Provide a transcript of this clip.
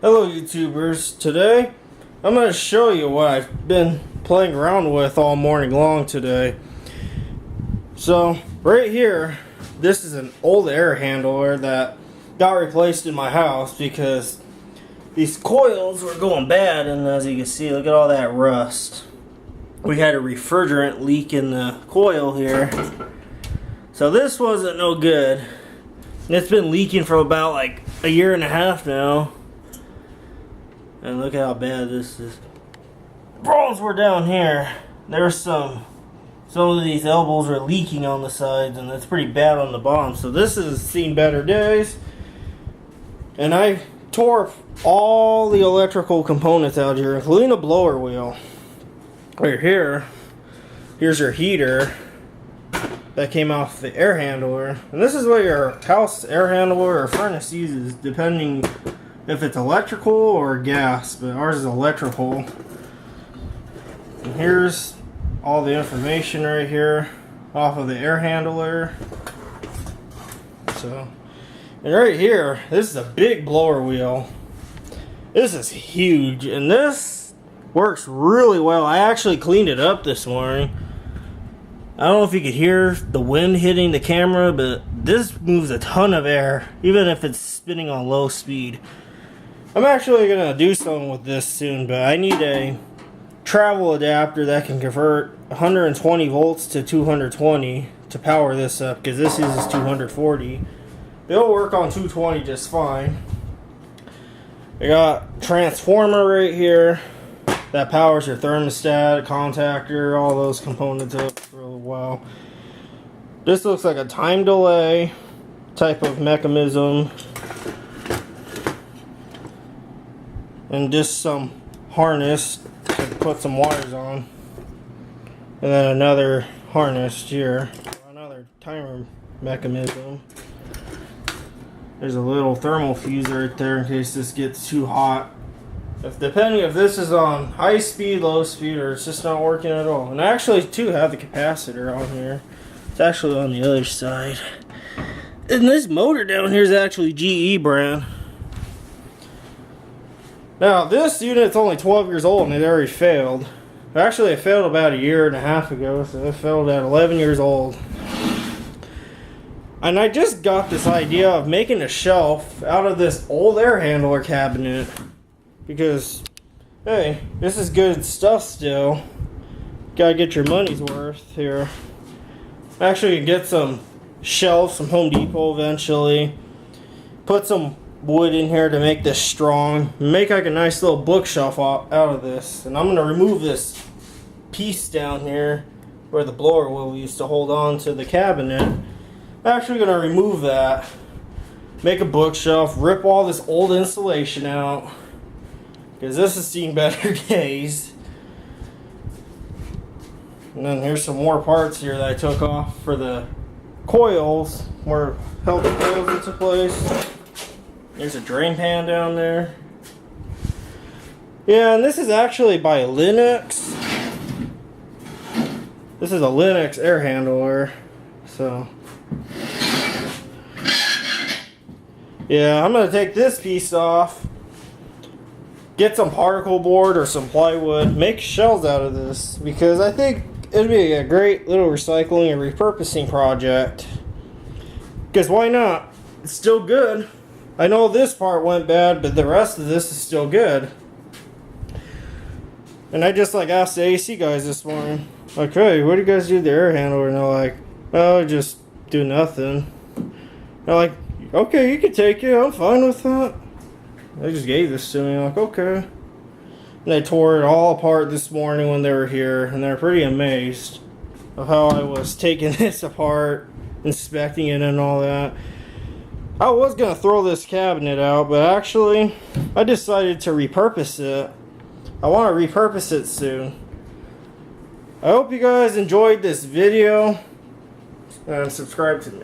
Hello YouTubers, today I'm going to show you what I've been playing around with all morning long today. So right here, this is an old air handler that got replaced in my house because these coils were going bad, and as you can see, look at all that rust. We had a refrigerant leak in the coil here, so this wasn't no good. And it's been leaking for about like a year and a half now. And look how bad this is. Problems were down here. There's some of these elbows are leaking on the sides, and it's pretty bad on the bottom. So this has seen better days. And I tore all the electrical components out here, including the blower wheel. Right here, here's your heater that came off the air handler. And this is what your house air handler or furnace uses, depending if it's electrical or gas, but ours is electrical. And here's all the information right here off of the air handler. So, and right here, this is a big blower wheel. This is huge, and this works really well. I actually cleaned it up this morning. I don't know if you could hear the wind hitting the camera, but this moves a ton of air, even if it's spinning on low speed. I'm actually going to do something with this soon, but I need a travel adapter that can convert 120 volts to 220 to power this up, because this uses 240. It'll work on 220 just fine. I got transformer right here that powers your thermostat, contactor, all those components up for a while. This looks like a time delay type of mechanism. And just some harness to put some wires on. And then another harness here. Another timer mechanism. There's a little thermal fuse right there in case this gets too hot. Depending if this is on high speed, low speed, or it's just not working at all. And I actually too have the capacitor on here. It's actually on the other side. And this motor down here is actually GE brand. Now this unit's only 12 years old and it already failed. Actually it failed about a year and a half ago, so it failed at 11 years old. And I just got this idea of making a shelf out of this old air handler cabinet. Because, hey, this is good stuff still. Gotta get your money's worth here. Actually, you can get some shelves from Home Depot eventually. Put some wood in here to make this strong. Make like a nice little bookshelf out of this. And I'm going to remove this piece down here where the blower wheel used to hold on to the cabinet. I'm actually going to remove that. Make a bookshelf. Rip all this old insulation out, because this has seen better days. And then here's some more parts here that I took off for the coils, where held the coils into place. There's a drain pan down there. Yeah, and this is actually by Linux. This is a Linux air handler. So yeah, I'm gonna take this piece off, get some particle board or some plywood, make shelves out of this, because I think it'd be a great little recycling and repurposing project. Because why not? It's still good. I know this part went bad, but the rest of this is still good. And I just like asked the AC guys this morning, like, hey, what do you guys do to the air handler? And they're like, oh, just do nothing. They're like, okay, you can take it, I'm fine with that. They just gave this to me, like, okay. And they tore it all apart this morning when they were here, and they're pretty amazed of how I was taking this apart, inspecting it and all that. I was going to throw this cabinet out, but actually, I decided to repurpose it. I want to repurpose it soon. I hope you guys enjoyed this video, and subscribe to me.